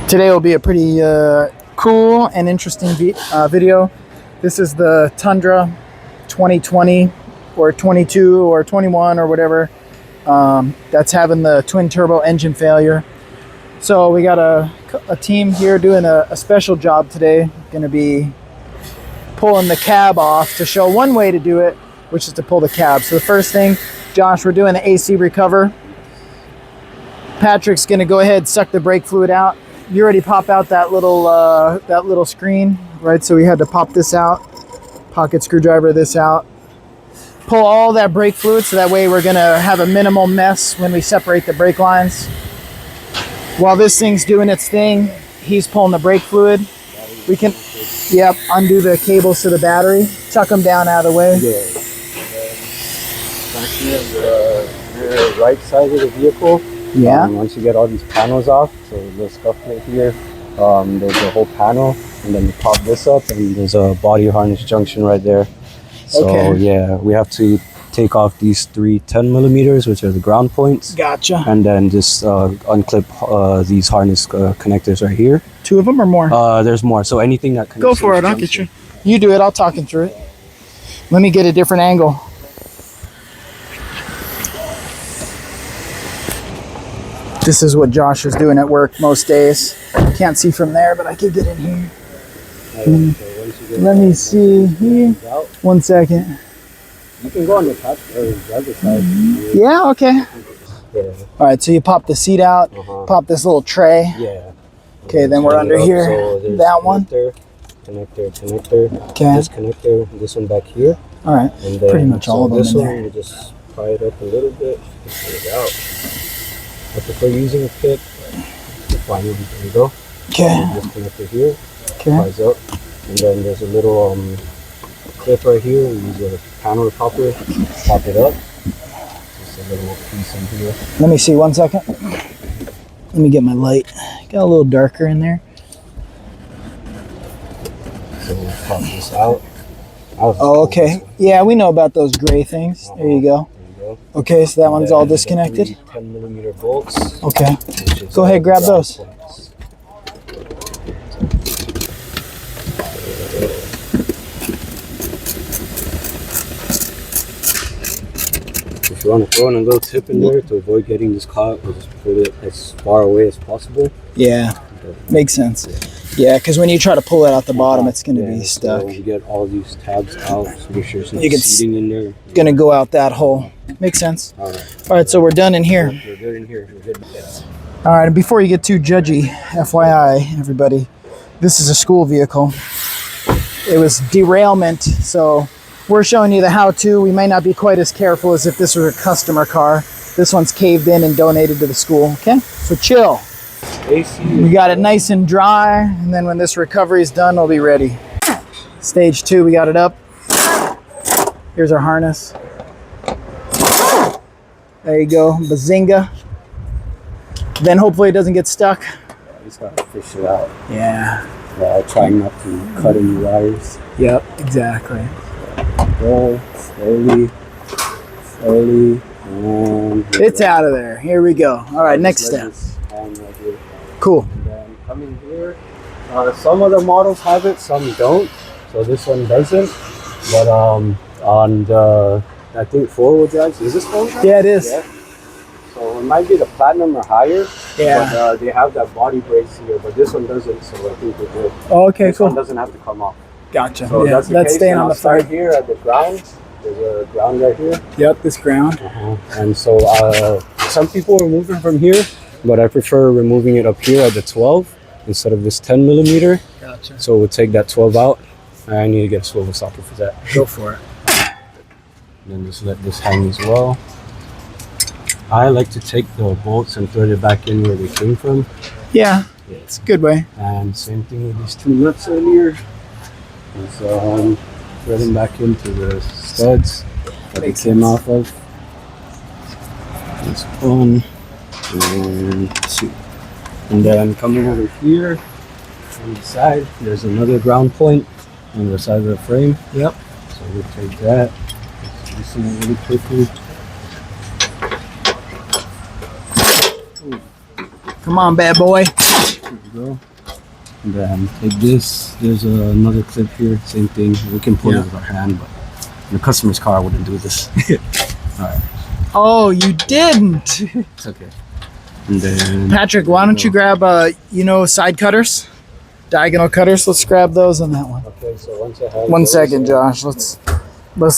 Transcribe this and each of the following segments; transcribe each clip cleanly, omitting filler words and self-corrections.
Today will be a pretty cool and interesting video. This is the Tundra 2020 or 22 or 21 or whatever. That's having the twin turbo engine failure. So we got a team here doing a special job today. Going to be pulling the cab off to show one way to do it, which is to pull the cab. So the first thing, Josh, we're doing the AC recover. Patrick's going to go ahead and suck the brake fluid out. You already pop out that little screen, right? So we had to pop this out, pocket screwdriver this out, pull all that brake fluid, so that way we're gonna have a minimal mess when we separate the brake lines. While this thing's doing its thing, he's pulling the brake fluid. We can, undo the cables to the battery, tuck them down out of the way. Yeah. The right side of the vehicle. Yeah. Once you get all these panels off, so the scuff plate here, there's a whole panel, and then you pop this up, and there's a body harness junction right there. So okay. Yeah, we have to take off these 3 10mm, which are the ground points. Gotcha. And then just unclip these harness connectors right here. 2 of them or more? There's more. So anything that connects. Go for it. I'll get you. You do it. I'll talk him through it. Let me get a different angle. This is what Josh is doing at work most days. Can't see from there, but I could get in here. Let me see here. 1 second. You can go on the top or the other side. Yeah, okay. Yeah. All right, so you pop the seat out, pop this little tray. Yeah. Okay, then we're under here. So that one. Connector. Okay. This connector, this one back here. All right. And then, pretty much all of them this in one, there. you just pry it up a little bit, just get it out. I prefer using a pick. There you go. Okay. This connector here. Okay. Pries up. And then there's a little clip right here. We use a panel popper. Pop it up. Just a little piece in here. Let me see 1 second. Let me get my light. Got a little darker in there. So we'll pop this out. Oh, okay. Yeah, we know about those gray things. There you go. Okay, so that one's all disconnected. 10mm bolts. Okay. Go ahead, grab those. If you want to throw in a little tip in there to avoid getting this caught, we'll just put it as far away as possible. Yeah, makes sense. Yeah, because when you try to pull it out the bottom, it's going to be stuck. So we get all these tabs out, so make sure it's not seating in there. Going to go out that hole. Makes sense. All right. All right, so we're done in here. We're good in here. We're good. All right, and before you get too judgy, FYI, everybody, this is a school vehicle. It was derailment, so we're showing you the how-to. We may not be quite as careful as if this was a customer car. This one's caved in and donated to the school, okay? So chill. We got it nice and dry, and then when this recovery is done, we'll be ready. Stage 2, we got it up. Here's our harness. There you go, bazinga. Then hopefully it doesn't get stuck. Just gotta fish it out. Yeah. Trying not to cut any wires. Yep, exactly. Go slowly, and it's out of there. Here we go. All right, next step. Cool. And then coming here, some of the models have it, some don't. So this one doesn't. But on the, I think 4-wheel drives, is this 4-wheel drive? Yeah, it is. Yeah. So it might be the platinum or higher. Yeah. But they have that body brace here, but this one doesn't. So I think we're good. Oh, okay, this cool. one doesn't have to come off. Gotcha. So yeah, that's staying on the side front. here at the ground. There's a ground right here. Yep, this ground. And so some people remove it from here, but I prefer removing it up here at the 12 instead of this 10mm. Gotcha. So we'll take that 12 out. I need to get a swivel socket for that. Go for it. And then just let this hang as well. I like to take the bolts and thread it back in where they came from. Yeah, it's a good way. And same thing with these 2 nuts earlier. And so thread them back into the studs that they came off of. This one and 2. And then coming over here on the side, there's another ground point on the side of the frame. Yep. So we'll take that. Let's loosen it really quickly. Come on, bad boy. you go. And then take this. There's another clip here. Same thing. We can pull it with our hand, but the customer's car wouldn't do this. All right. Oh, you didn't. It's okay. And then Patrick, why don't you grab side cutters, diagonal cutters? Let's grab those on that one. Okay. So once I have One second, Josh. Let's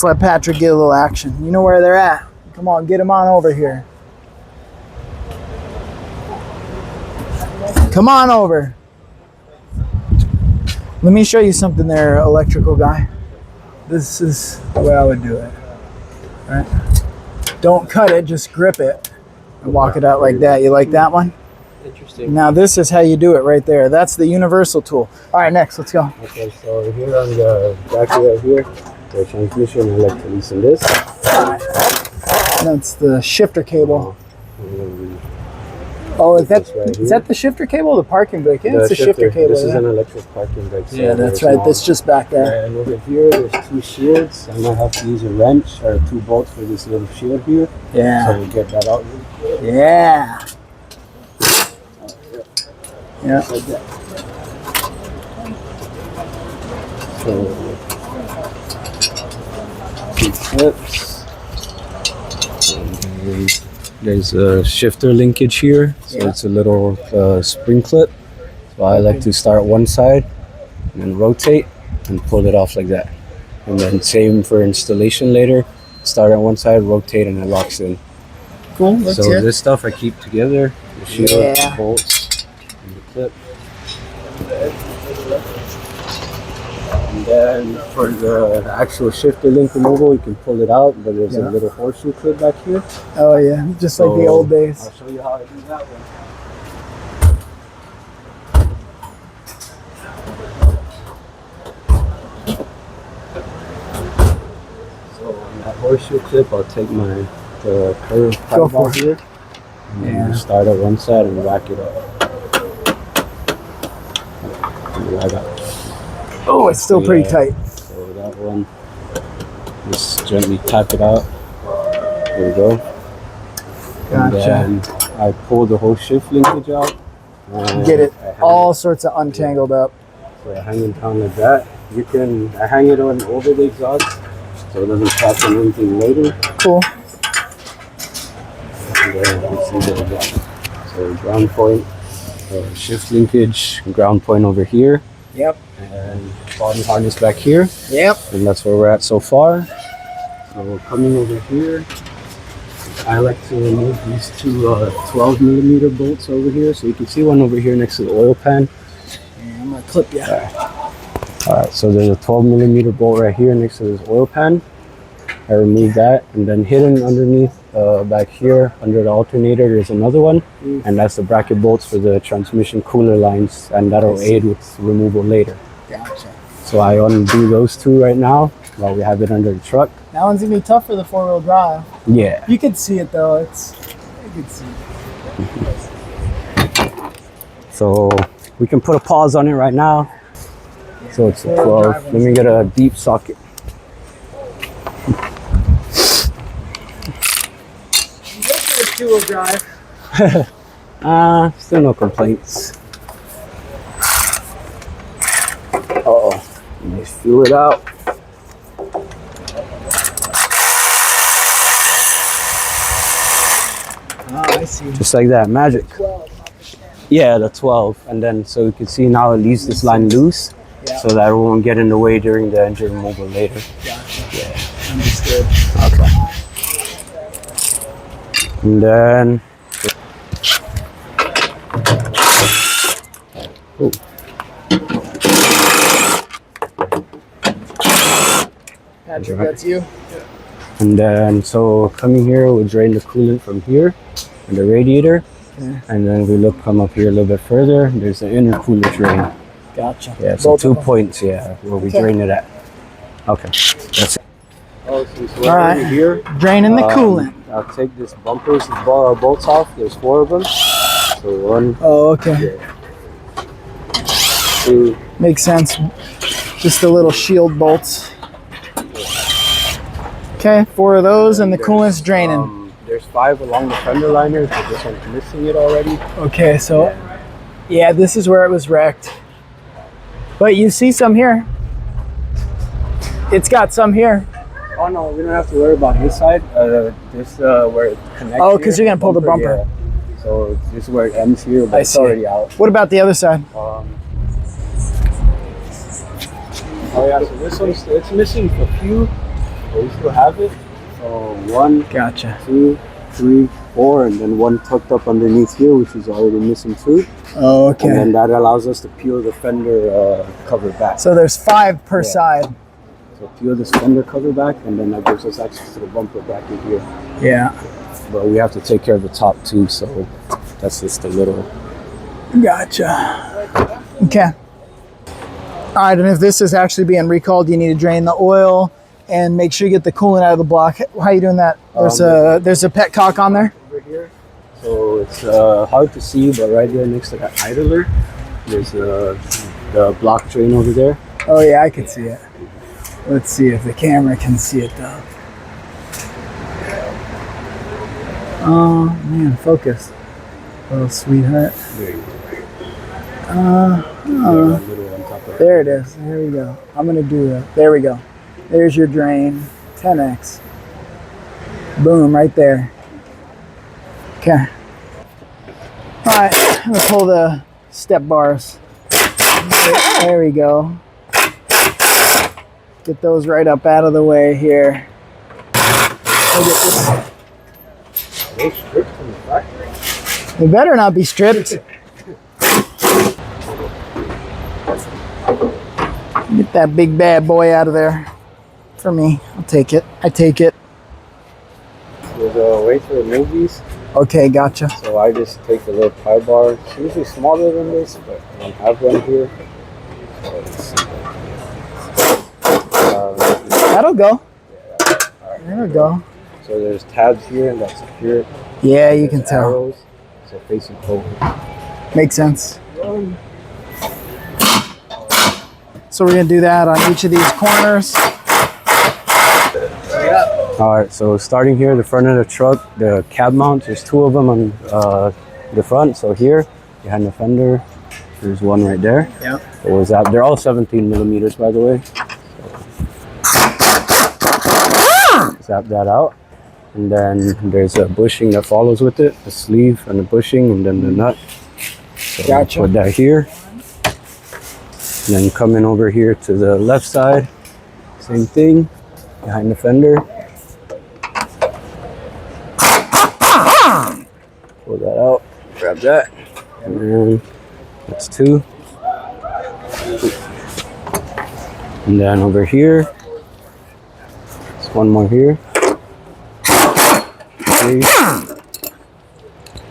let Patrick get a little action. You know where they're at. Come on, get them on over here. Come on over. Let me show you something there, electrical guy. This is the way I would do it. Right? Don't cut it, just grip it and walk it out like that. You like that one? Interesting. Now this is how you do it right there. That's the universal tool. All right, next, let's go. Okay, so here on the back right here, the transmission, I like to loosen this. That's the shifter cable. Oh, is that the shifter cable or the parking brake? Yeah, it's the shifter cable. This is an electric parking brake. So yeah, that's right. That's just back there. And over here, there's 2 shields. I might have to use a wrench or 2 bolts for this little shield here. Yeah. So we get that out. Yeah. Yeah. Like that. So, 2 clips. There's a shifter linkage here, so it's a little spring clip. So I like to start one side and then rotate and pull it off like that. And then same for installation later. Start on one side, rotate, and it locks in. Cool. Let's So hear. this stuff I keep together: the shield, the bolts, and the clip. And then for the actual shifter link removal, you can pull it out, but there's a little horseshoe clip back here. Oh yeah, just like the old days. I'll show you how I do that one. So on that horseshoe clip, I'll take the curved pipe out here, and then start at one side and rack it up. Oh, it's still pretty tight. So that one, just gently tap it out. There we go. Gotcha. And then I pull the whole shift linkage out. Get it all sorts of untangled up. So I hang it down like that. I hang it on over the exhaust so it doesn't catch on anything later. Cool. And then you can see the exhaust. So ground point, shift linkage, ground point over here. Yep. And bottom harness back here. Yep. And that's where we're at so far. So coming over here, I like to remove these 2 12mm bolts over here. So you can see one over here next to the oil pan. Yeah, I'm gonna clip you. Alright, so there's a 12mm bolt right here next to this oil pan. I removed that, and then hidden underneath back here under the alternator there's another one, and that's the bracket bolts for the transmission cooler lines, and that'll aid with removal later. Gotcha. So I undo those 2 right now while we have it under the truck. That one's gonna be tough for the 4-wheel drive. Yeah. You can see it though. You can see it. So we can put a pause on it right now. So it's a 12. Let me get a deep socket. Two-wheel drive. Still no complaints. Uh-oh. Let me feel it out. Oh, I see. Just like that, magic. 12. Yeah, the 12. And then so you can see now it leaves this line loose, so that it won't get in the way during the engine removal later. Gotcha. Yeah. Understood. Okay. And then Patrick, that's you. And then, so coming here, we'll drain the coolant from here, and the radiator. Okay. And then we come up here a little bit further. There's the intercooler drain. Gotcha. Yeah, so Both 2 of them. points, yeah, where we drain it at. Okay, that's it. Oh, since we're All right. here, Draining the coolant. I'll take this bumpers, bolts off. There's 4 of them. So 1, Oh, okay. 2, Makes sense. Just the little shield bolts. Okay, 4 of those, and the coolant's draining. There's 5 along the fender liner, but this one's missing it already. Okay, so Yeah, this is where it was wrecked. But you see some here. It's got some here. Oh no, we don't have to worry about this side. This where it connects. Oh, because you're gonna pull the bumper. Yeah. So this is where it ends here, but it's see. already out. What about the other side? Oh yeah, so this one's it's missing a few, but we still have it. So 1, Gotcha. 2, 3, 4, and then one tucked up underneath here, which is already missing 2. Oh, okay. And then that allows us to peel the fender cover back. So there's 5 per side. So peel this fender cover back, and then that gives us access to the bumper back in here. Yeah. But we have to take care of the top too, so that's just a little. Gotcha. Okay. All right, and if this is actually being recalled, you need to drain the oil and make sure you get the coolant out of the block. How are you doing that? There's a petcock on there? Over here. So it's hard to see, but right there next to that idler, there's the block drain over there. Oh yeah, I can see it. Let's see if the camera can see it though. Oh man, focus. Oh sweetheart. There you go. There it is. There we go. I'm gonna do that. There we go. There's your drain. 10x. Boom, right there. Okay. All right, I'm gonna pull the step bars. There we go. Get those right up out of the way here. They stripped from the factory? They better not be stripped. Get that big bad boy out of there for me. I'll take it. I take it. There's a way to remove these. Okay, gotcha. So I just take the little pry bar. It's usually smaller than this, but I don't have one here. That'll go. There we go. So there's tabs here that secure it. Yeah, you can tell. Arrows, so facing forward. Makes sense. So we're gonna do that on each of these corners. All right, so starting here, the front of the truck, the cab mount, there's 2 of them on the front. So here, behind the fender, there's one right there. Yeah. So was that? They're all 17 millimeters, by the way. So zap that out. And then there's a bushing that follows with it, the sleeve and the bushing, and then the nut. So Gotcha. put that here. And then coming over here to the left side, same thing, behind the fender. Pull that out, grab that, and then that's 2. And then over here, there's one more here. 3.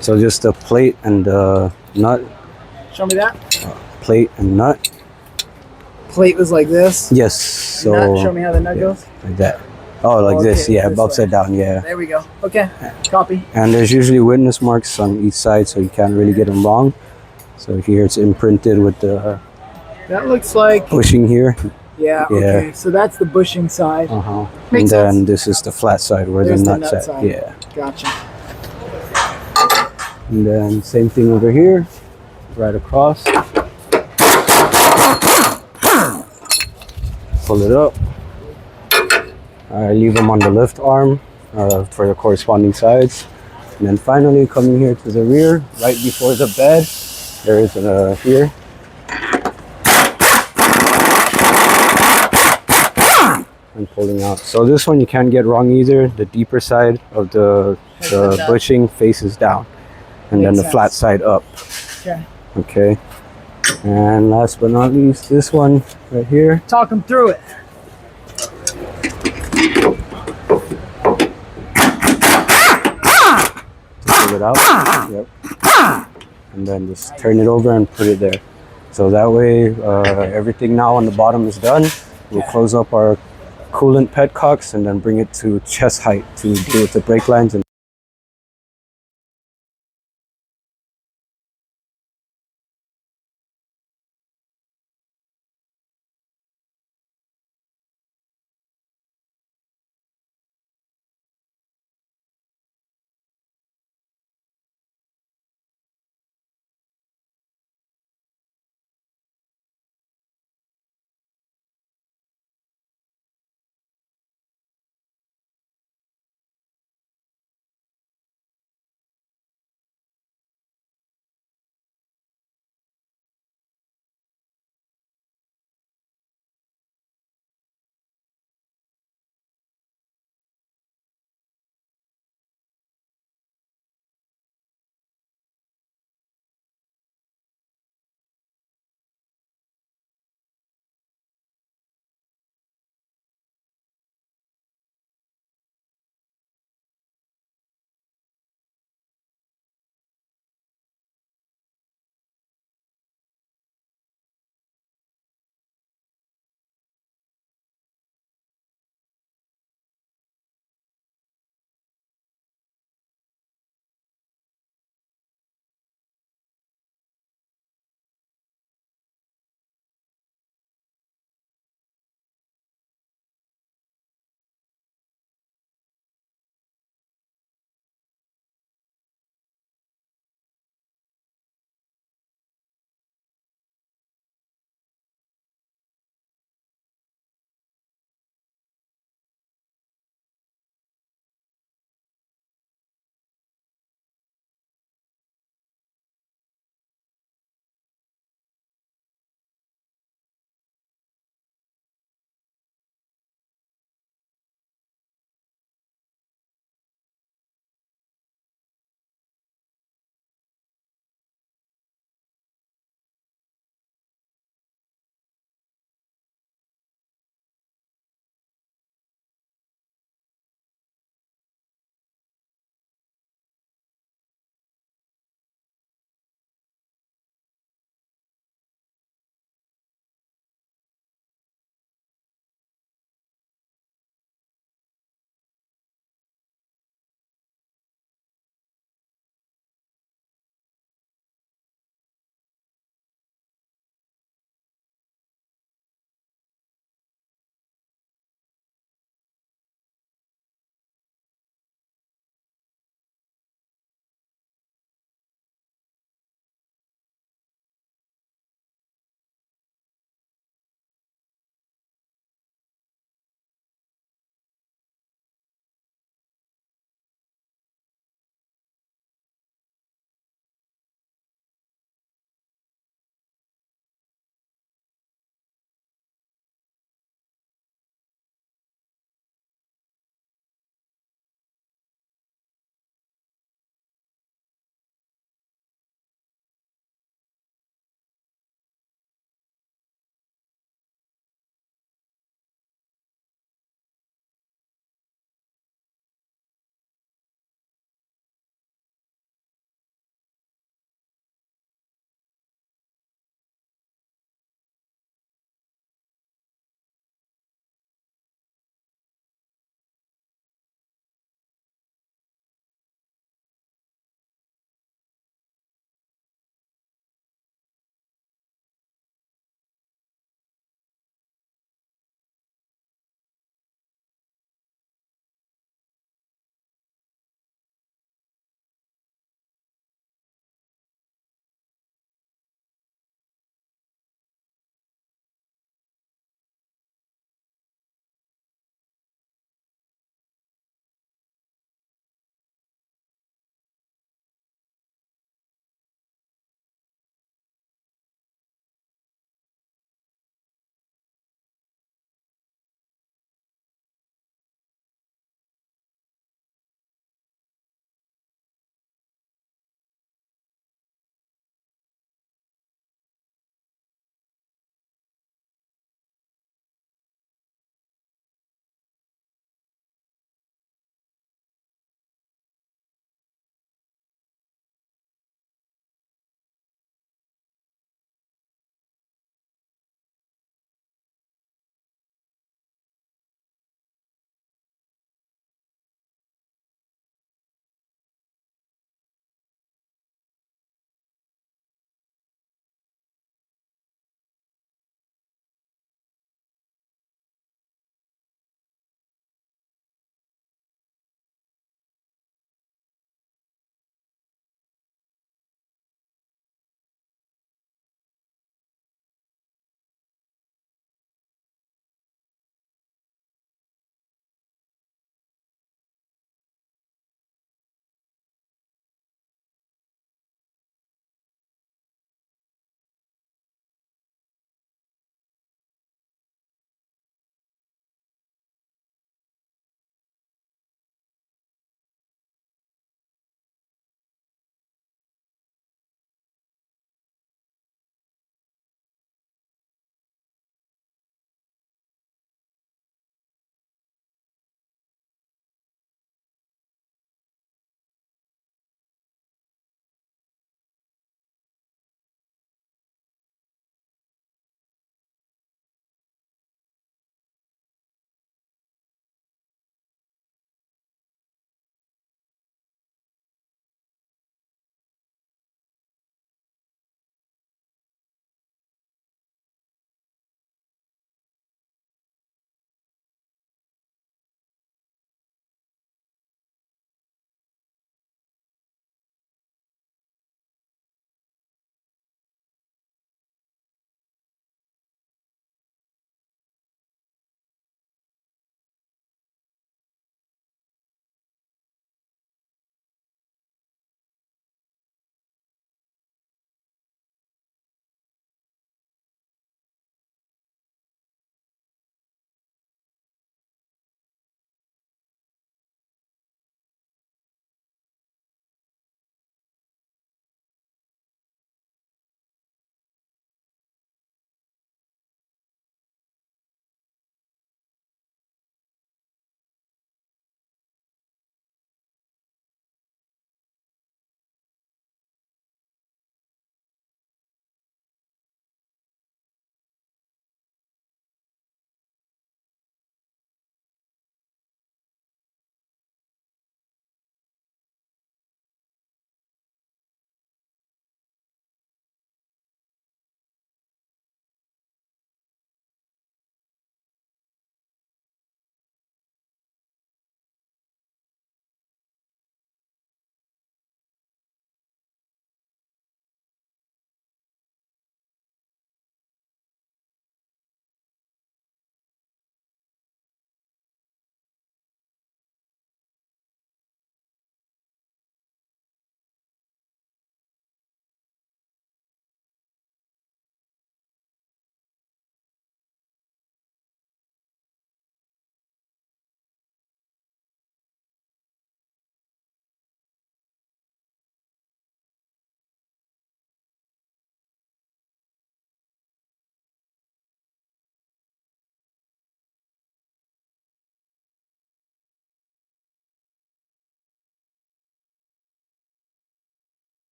So just a plate and nut. Show me that. Plate and nut. Plate was like this. Yes. So Nut, show me how the nut goes. like that. Oh, like Okay, this. Yeah, this upside way. down. Yeah. There we go. Okay. Copy. And there's usually witness marks on each side, so you can't really get them wrong. So here it's imprinted with the That looks like. bushing here. Yeah. Yeah. Okay. So that's the bushing side. And Makes then sense. this is the flat side where There's the the nut's nut at. side. Yeah. Gotcha. And then same thing over here, right across. Pull it up. I leave them on the lift arm for the corresponding sides. And then finally coming here to the rear, right before the bed, there is a here. And pulling out. So this one you can't get wrong either. The deeper side of the bushing faces down. And then Makes the sense. flat side up. Okay. Okay. And last but not least, this one right here. Talk them through it. Pull it out. Yep. And then just turn it over and put it there. So that way, everything now on the bottom is done. We'll close up our coolant petcocks and then bring it to chest height to deal with the brake lines and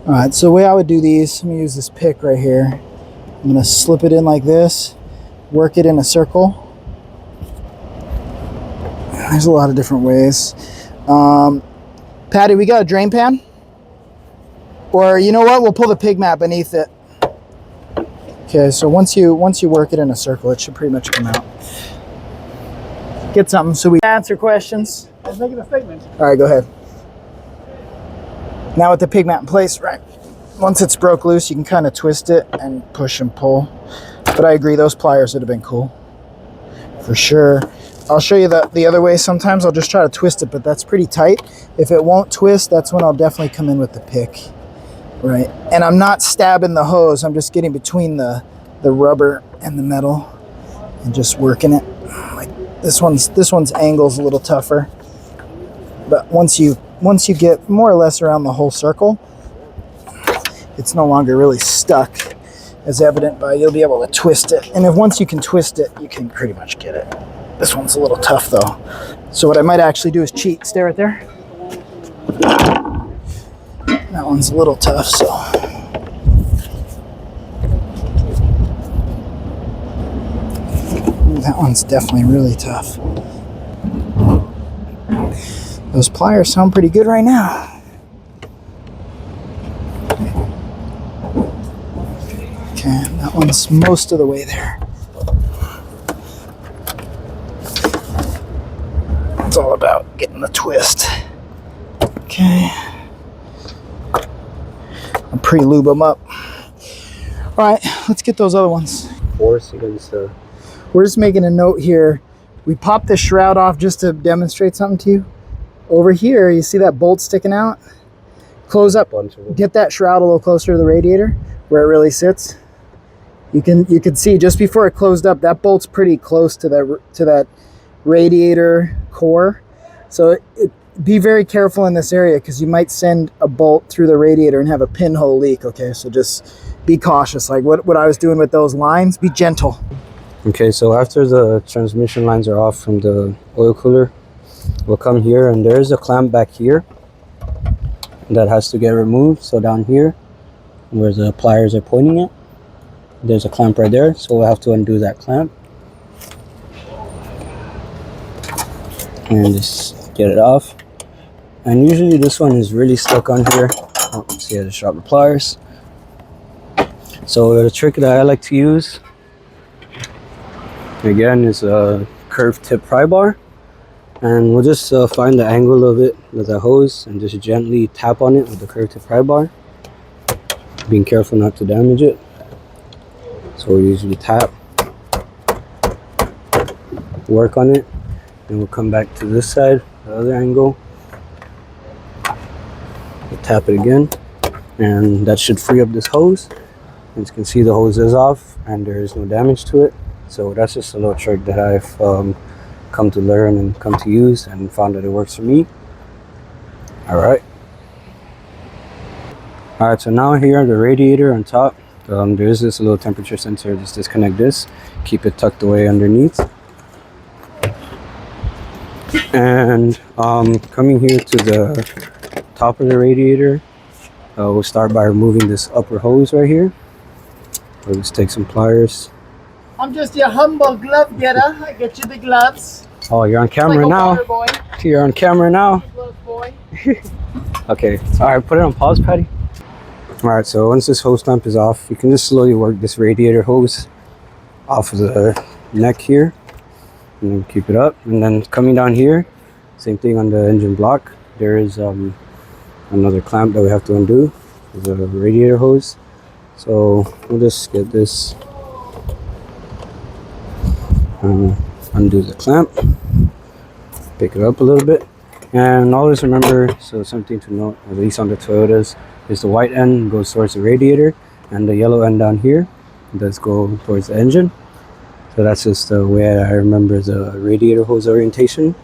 All right, so the way I would do these, let me use this pick right here. I'm gonna slip it in like this, work it in a circle. There's a lot of different ways. Patty, we got a drain pan? Or you know what? We'll pull the pig mat beneath it. Okay, so once you work it in a circle, it should pretty much come out. Get something so we answer questions. I was making a statement. All right, go ahead. Now with the pig mat in place, right? Once it's broke loose, you can kind of twist it and push and pull. But I agree, those pliers would have been cool. For sure. I'll show you the other way. Sometimes I'll just try to twist it, but that's pretty tight. If it won't twist, that's when I'll definitely come in with the pick. Right. And I'm not stabbing the hose. I'm just getting between the rubber and the metal and just working it. Like this one's angle's a little tougher. But once you get more or less around the whole circle, it's no longer really stuck, as evident by you'll be able to twist it. And if once you can twist it, you can pretty much get it. This one's a little tough though. So what I might actually do is cheat. Stay right there. That one's a little tough, so. That one's definitely really tough. Those pliers sound pretty good right now. Okay, that one's most of the way there. It's all about getting the twist. Okay. I'll pre-lube them up. All right, let's get those other ones. Force against the... We're just making a note here. We popped the shroud off just to demonstrate something to you. Over here, you see that bolt sticking out? Close up, get that shroud a little closer to the radiator where it really sits. You can see just before it closed up, that bolt's pretty close to that radiator core. So be very careful in this area because you might send a bolt through the radiator and have a pinhole leak, okay? So just be cautious. Like what I was doing with those lines, be gentle. Okay, so after the transmission lines are off from the oil cooler, we'll come here and there's a clamp back here that has to get removed. So down here where the pliers are pointing at, there's a clamp right there. So we'll have to undo that clamp and just get it off. And usually this one is really stuck on here. Oh, see, I just dropped the pliers. So the trick that I like to use again is a curved tip pry bar, and we'll just find the angle of it with a hose and just gently tap on it with the curved tip pry bar, being careful not to damage it. So we usually tap, work on it, and we'll come back to this side, the other angle, we'll tap it again, and that should free up this hose. As you can see, the hose is off and there is no damage to it. So that's just a little trick that I've come to learn and come to use and found that it works for me. All right, so now here the radiator on top, there's this little temperature sensor. Just disconnect this, keep it tucked away underneath. And coming here to the top of the radiator, we'll start by removing this upper hose right here. We'll just take some pliers. I'm just your humble glove getter. I get you the gloves. Oh, you're on camera now. Boy. You're on camera now. Glove boy. Okay. All right, put it on pause, Patty. All right, so once this hose clamp is off, you can just slowly work this radiator hose off of the neck here, and then keep it up. And then coming down here, same thing on the engine block. There is another clamp that we have to undo, the radiator hose. So we'll just get this. Undo the clamp, pick it up a little bit, and always remember, so something to note, at least on the Toyotas, is the white end goes towards the radiator and the yellow end down here does go towards the engine. So that's just the way I remember the radiator hose orientation.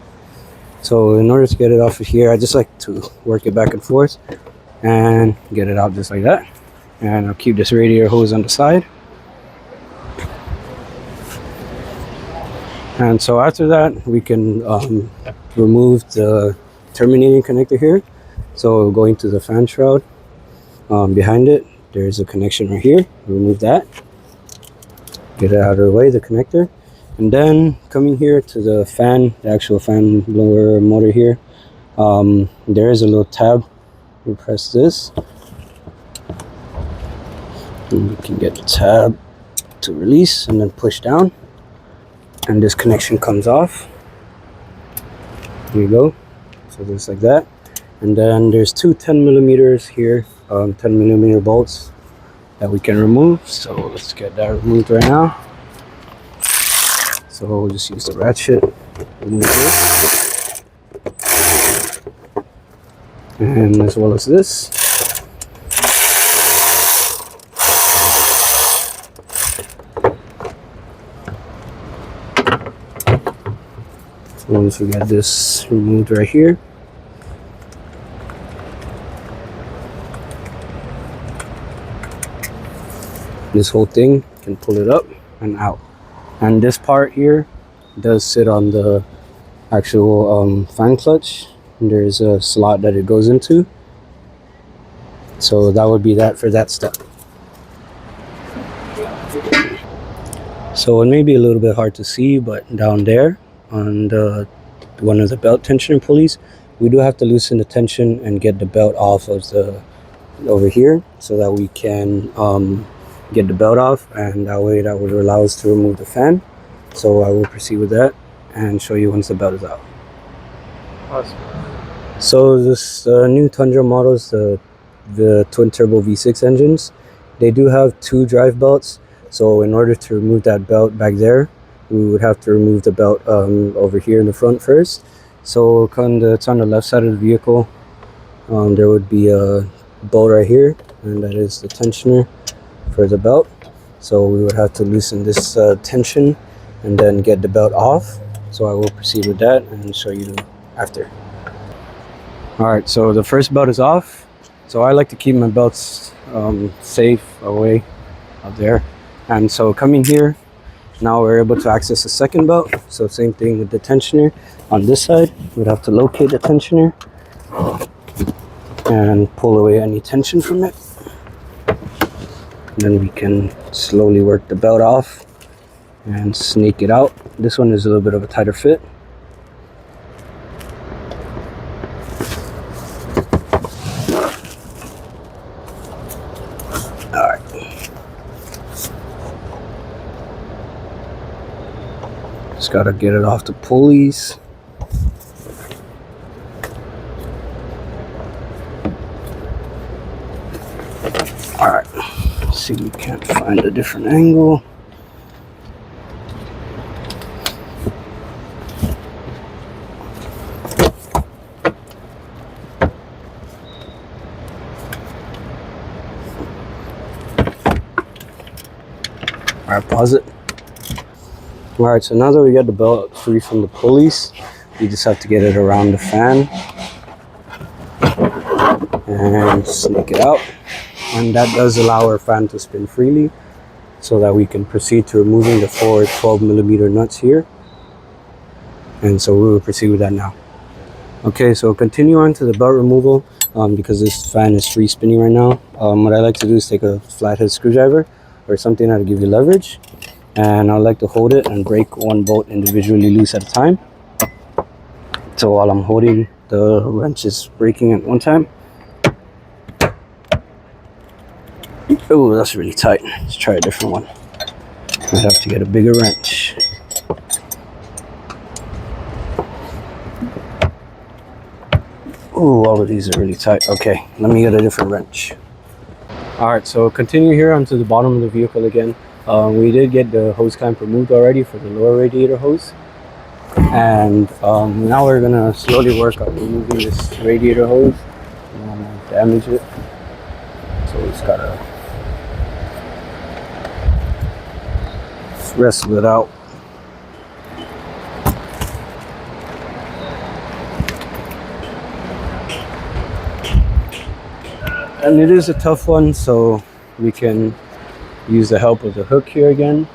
So in order to get it off of here, I just like to work it back and forth and get it out just like that. And I'll keep this radiator hose on the side. And so after that, we can remove the terminating connector here. So going to the fan shroud, behind it, there's a connection right here. Remove that, get it out of the way, the connector. And then coming here to the fan, the actual fan blower motor here, there is a little tab. You press this and you can get the tab to release and then push down, and this connection comes off. Here you go. So just like that. And then there's two 10 millimeters here, 10 millimeter bolts that we can remove. So let's get that removed right now. So we'll just use the ratchet, remove this, and as well as this. Once we get this removed right here, this whole thing can pull it up and out. And this part here does sit on the actual fan clutch. There's a slot that it goes into. So that would be that for that step. So it may be a little bit hard to see, but down there on one of the belt tensioner pulleys, we do have to loosen the tension and get the belt off of the over here, so that we can get the belt off, and that way that would allow us to remove the fan. So I will proceed with that and show you once the belt is out. Awesome. So this new Tundra models, the twin turbo V6 engines, they do have two drive belts. So in order to remove that belt back there, we would have to remove the belt over here in the front first. So it's on the left side of the vehicle. There would be a bolt right here, and that is the tensioner for the belt. So we would have to loosen this tension and then get the belt off. So I will proceed with that and show you after. Alright, so the first belt is off. So I like to keep my belts safe away up there. And so coming here, now we're able to access the second belt. So same thing with the tensioner. On this side, we'd have to locate the tensioner and pull away any tension from it. And then we can slowly work the belt off and snake it out. This one is a little bit of a tighter fit. Alright. Just gotta get it off the pulleys. Alright. See, we can't find a different angle. Alright, pause it. Alright, so now that we got the belt free from the pulleys, we just have to get it around the fan and snake it out. And that does allow our fan to spin freely, so that we can proceed to removing the four 12 millimeter nuts here. And so we will proceed with that now. Okay, so continue on to the belt removal, because this fan is free spinning right now. What I like to do is take a flathead screwdriver or something that'll give you leverage, and I like to hold it and break one bolt individually loose at a time. So while I'm holding, the wrench is breaking at one time. Oh, that's really tight. Let's try a different one. I have to get a bigger wrench. Oh, all of these are really tight. Okay, let me get a different wrench. Alright, so continue here onto the bottom of the vehicle again. We did get the hose clamp removed already for the lower radiator hose. And now we're going to slowly work on removing this radiator hose. We don't want to damage it. So we just got to wrestle it out. And it is a tough one, so we can use the help of the hook here again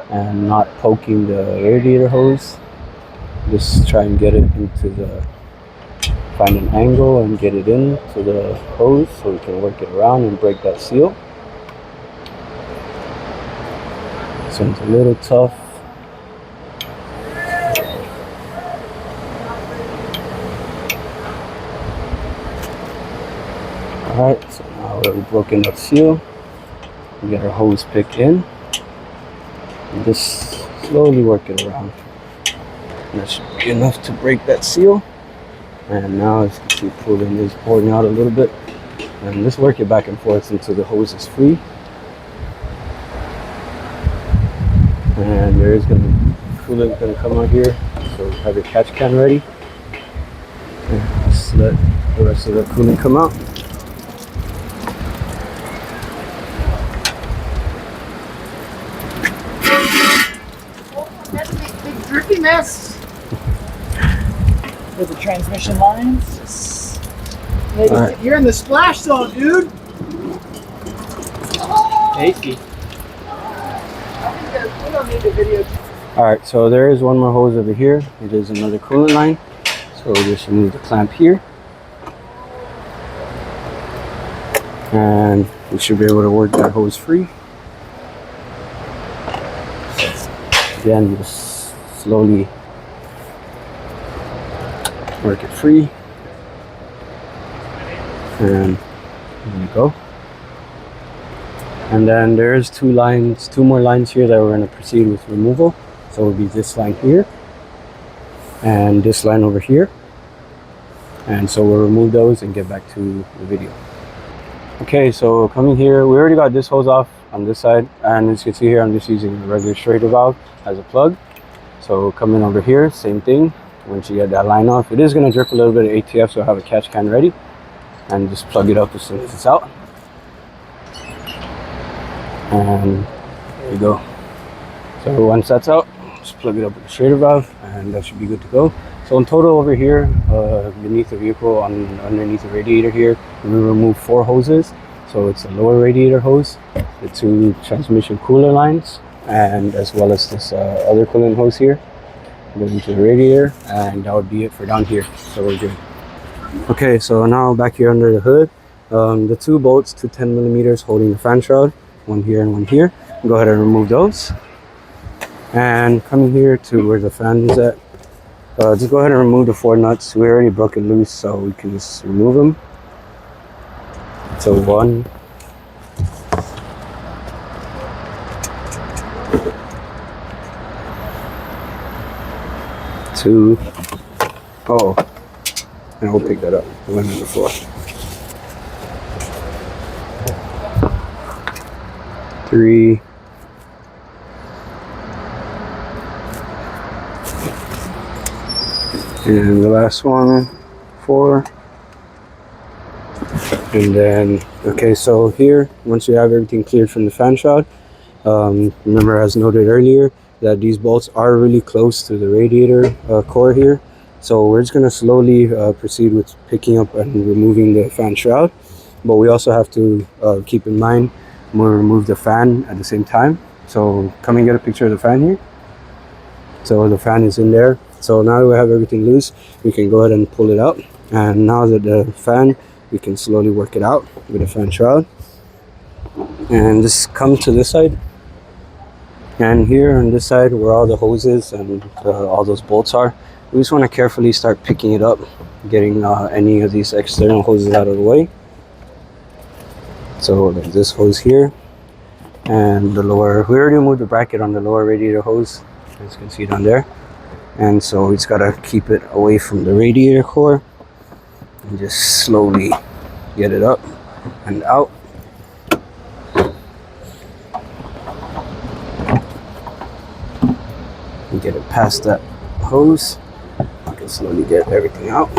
and not poking the radiator hose. Just try and get it into the find an angle and get it in to the hose so we can work it around and break that seal. This one's a little tough. Alright, so now we've broken that seal. We get our hose pick in and just slowly work it around. And that should be enough to break that seal. And now as you can see, pulling is pouring out a little bit. And just work it back and forth until the hose is free. And there is going to be coolant going to come out here. So have your catch can ready. And just let the rest of the coolant come out. Big drippy mess. With the transmission lines. Right. You're in the splash zone, dude. Tasty. We don't need the video. Alright, so there is one more hose over here. It is another coolant line. So we'll just remove the clamp here. And we should be able to work that hose free. Again, just slowly work it free. And there you go. And then there's two more lines here that we're going to proceed with removal. So it will be this line here and this line over here. And so we'll remove those and get back to the video. Okay, so coming here, we already got this hose off on this side, and as you can see here, I'm just using a regular straighter valve as a plug. So coming over here, same thing. Once you get that line off, it is going to drip a little bit of ATF, so have a catch can ready and just plug it up as soon as it's out. And there you go. So once that's out, just plug it up with the straighter valve and that should be good to go. So in total over here, beneath the vehicle, underneath the radiator here, we remove 4 hoses. So it's a lower radiator hose, the 2 transmission cooler lines, and as well as this other coolant hose here goes into the radiator, and that would be it for down here. So we're good. Okay, so now back here under the hood, the 2 bolts, 2 10mm holding the fan shroud, one here and one here. Go ahead and remove those. And coming here to where the fan is at, just go ahead and remove the 4 nuts. We already broke it loose, so we can just remove them. So 1, 2, oh, and we'll pick that up. It went on the floor. 3, and the last one, 4. And then, okay, so here, once you have everything cleared from the fan shroud, remember as noted earlier that these bolts are really close to the radiator core here. So we're just going to slowly proceed with picking up and removing the fan shroud. But we also have to keep in mind we'll remove the fan at the same time. So come and get a picture of the fan here. So the fan is in there. So now that we have everything loose, we can go ahead and pull it out. And now that the fan, we can slowly work it out with the fan shroud. And just come to this side. And here on this side where all the hoses and all those bolts are, we just want to carefully start picking it up, getting any of these external hoses out of the way. So there's this hose here, and the lower, we already removed the bracket on the lower radiator hose, as you can see down there. And so we just gotta keep it away from the radiator core and just slowly get it up and out. And get it past that hose. You can slowly get everything out.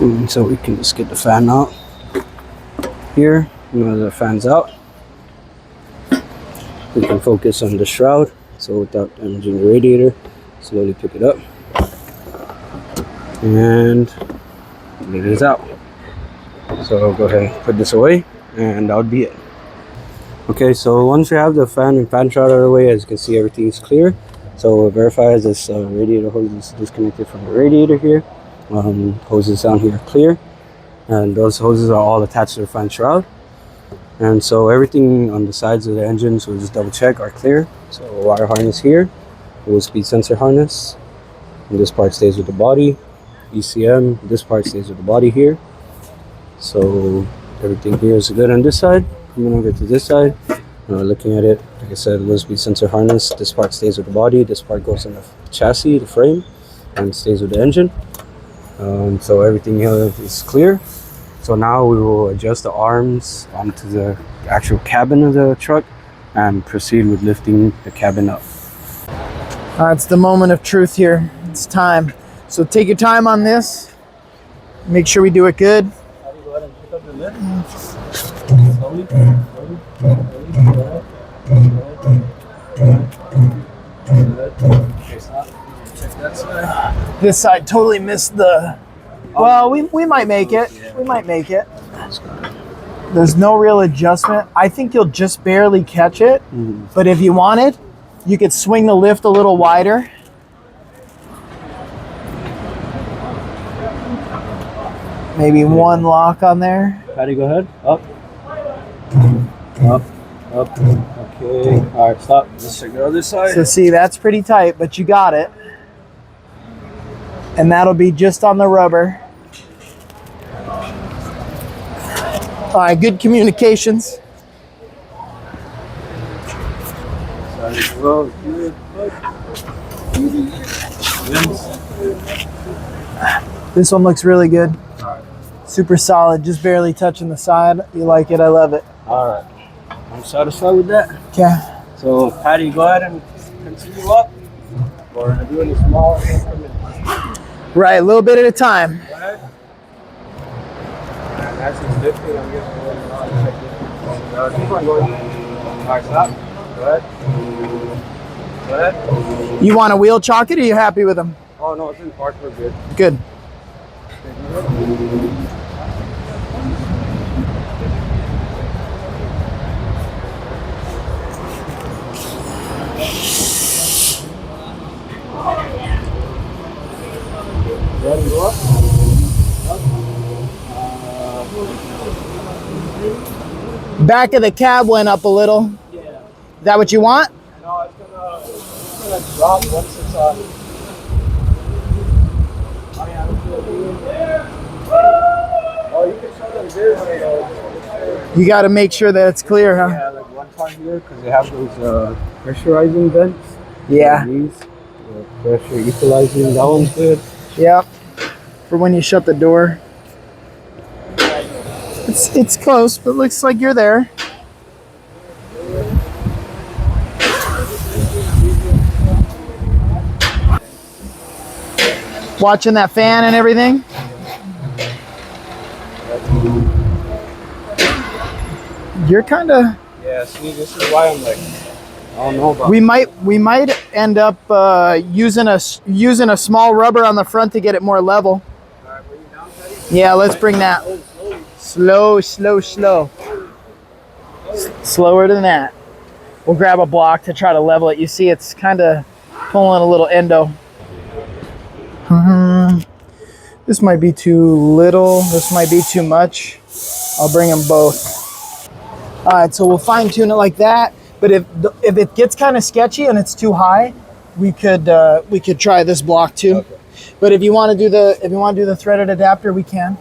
And so we can just get the fan out here. Now the fan's out, we can focus on the shroud. So without damaging the radiator, slowly pick it up. And it is out. So I'll go ahead and put this away, and that would be it. Okay, so once you have the fan and fan shroud out of the way, as you can see, everything's clear. So it verifies this radiator hose is disconnected from the radiator here. Hoses down here are clear, and those hoses are all attached to the front shroud. And so everything on the sides of the engine, so just double check, are clear. So wire harness here, low speed sensor harness, and this part stays with the body. ECM, this part stays with the body here. So everything here is good on this side. Coming over to this side, looking at it, like I said, low speed sensor harness, this part stays with the body, this part goes in the chassis, the frame, and stays with the engine. So everything here is clear. So now we will adjust the arms onto the actual cabin of the truck and proceed with lifting the cabin up. It's the moment of truth here. It's time. So take your time on this. Make sure we do it good. Go ahead and pick up the lid. Slowly. This side totally missed the... Well, we might make it. We might make it. There's no real adjustment. I think you'll just barely catch it. But if you wanted, you could swing the lift a little wider. Maybe one lock on there. Patty, go ahead. Up. Up. Up. Okay. All right, stop. Let's check the other side. So see, that's pretty tight, but you got it. And that'll be just on the rubber. All right, good communications. This one looks really good. Super solid, just barely touching the side. You like it, I love it. All right. I'm satisfied with that. Okay. So, Patty, go ahead and continue up. We're going to do it in small increments. Right, a little bit at a time. Go ahead. As he's lifting, I'm just going to check this. Keep on going. All right, stop. Go ahead. Go ahead. You want a wheel chock it, or are you happy with them? Oh, no, it's in park. We're good. Good. Ready to go up? Back of the cab went up a little. Yeah. Is that what you want? No, it's gonna drop once it's on. Oh yeah, oh, you can show them this. You got to make sure that it's clear, huh? Yeah, like one part here because they have those pressurizing vents. Yeah. These pressure equalizing. That one's good. Yep. For when you shut the door. It's close, but looks like you're there. Watching that fan and everything. You're kind of... Yeah, see, this is why I'm like, I don't know about. We might end up using a small rubber on the front to get it more level. Alright, bring it down, Teddy. Yeah, let's bring that. Slow. Slower than that. We'll grab a block to try to level it. You see, it's kind of pulling a little endo. This might be too little. This might be too much. I'll bring them both. All right, so we'll fine tune it like that. But if it gets kind of sketchy and it's too high, we could try this block too. Okay. But if you want to do the threaded adapter, we can.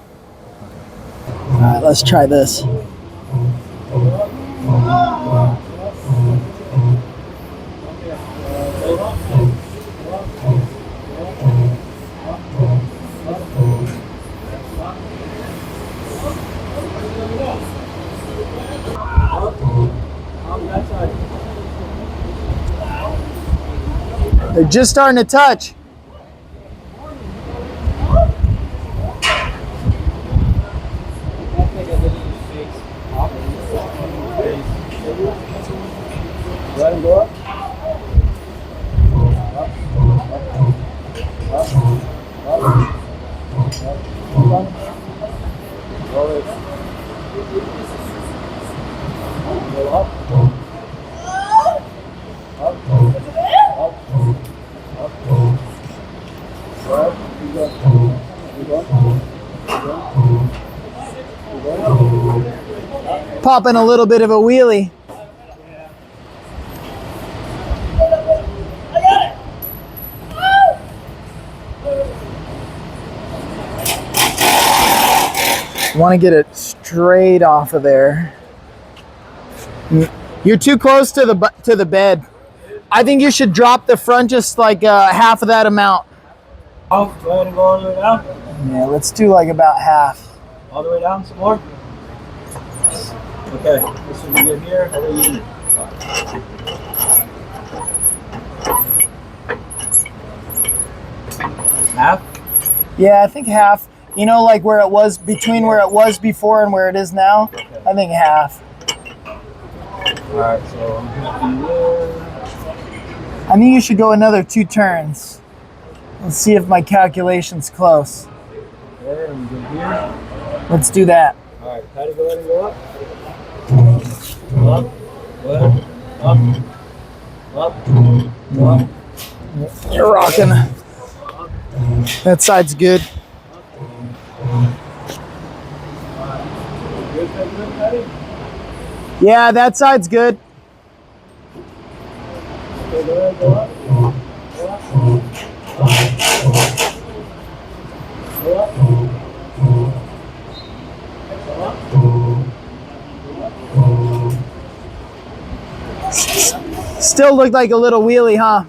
All right, let's try this. They're just starting to touch. Let him go up. Popping a little bit of a wheelie. Want to get it straight off of there. You're too close to the bed. I think you should drop the front just like half of that amount. Go ahead and go all the way down. Yeah, let's do like about half. All the way down some more. Okay, this will be good here. How about you? Half? Yeah, I think half. You know, like where it was, between where it was before and where it is now? Okay. I think half. Alright, so I'm going to do this. I think you should go another 2 turns. Let's see if my calculation's close. Okay, I'm good here. Let's do that. Alright, Patty, go ahead and go up. Up. Go ahead. Up. Up. Up. You're rocking. That side's good. Yeah, that side's good. Okay, go ahead, go up. Go up. Still looked like a little wheelie, huh?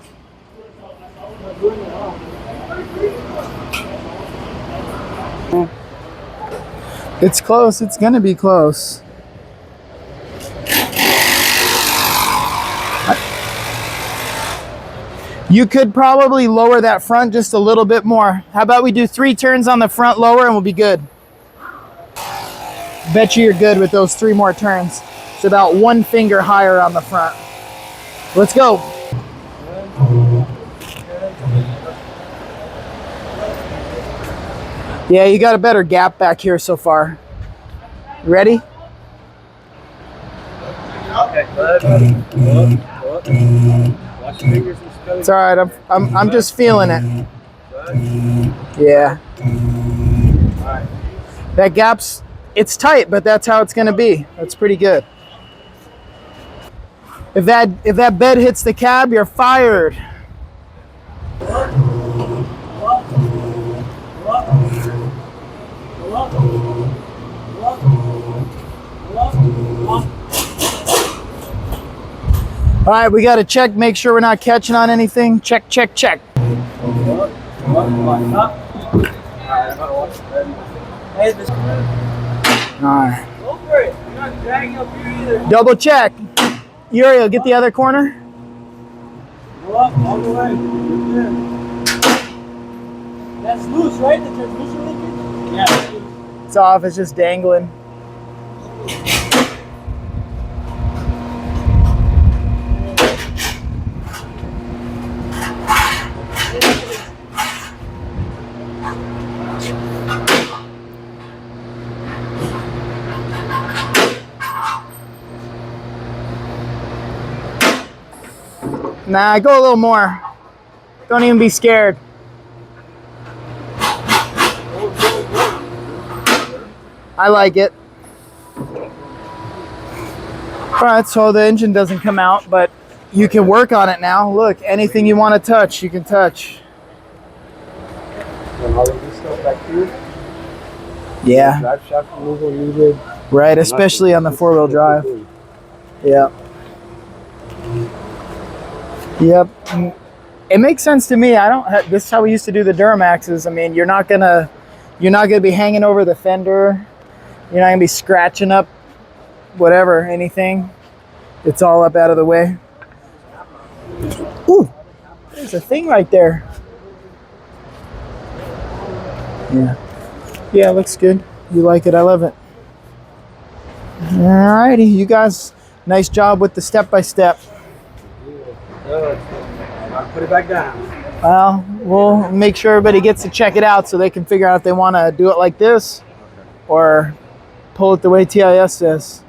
It's close. It's gonna be close. You could probably lower that front just a little bit more. How about we do 3 turns on the front lower and we'll be good. Bet you you're good with those 3 more turns. It's about 1 finger higher on the front. Let's go. Yeah, you got a better gap back here so far. You ready? Okay, go ahead, buddy. Go up. Go up. Watch your fingers. It's all right. I'm just feeling it. Yeah. That gap's, it's tight, but that's how it's gonna be. That's pretty good. If that bed hits the cab, you're fired. All right, we got to check, make sure we're not catching on anything. Check, check, check. All right. Go for it. You're not dragging up here either. Double check. Uriel, get the other corner. Go up all the way. Good. That's loose, right? The transmission linkage? Yeah, it's loose. It's off. It's just dangling. Nah, go a little more. Don't even be scared. I like it. All right, so the engine doesn't come out, but you can work on it now. Look, anything you want to touch, you can touch. And all of this stuff back here. Yeah. Drive shaft removal needed. Right, especially on the 4-wheel drive. Yeah. Yep. It makes sense to me. I don't. This is how we used to do the Duramaxes. I mean, you're not gonna be hanging over the fender. You're not gonna be scratching up whatever, anything. It's all up out of the way. Ooh, there's a thing right there. Yeah. Yeah, it looks good. You like it? I love it. Alrighty, you guys. Nice job with the step-by-step. Put it back down. Well, we'll make sure everybody gets to check it out so they can figure out if they want to do it like this or pull it the way TIS says.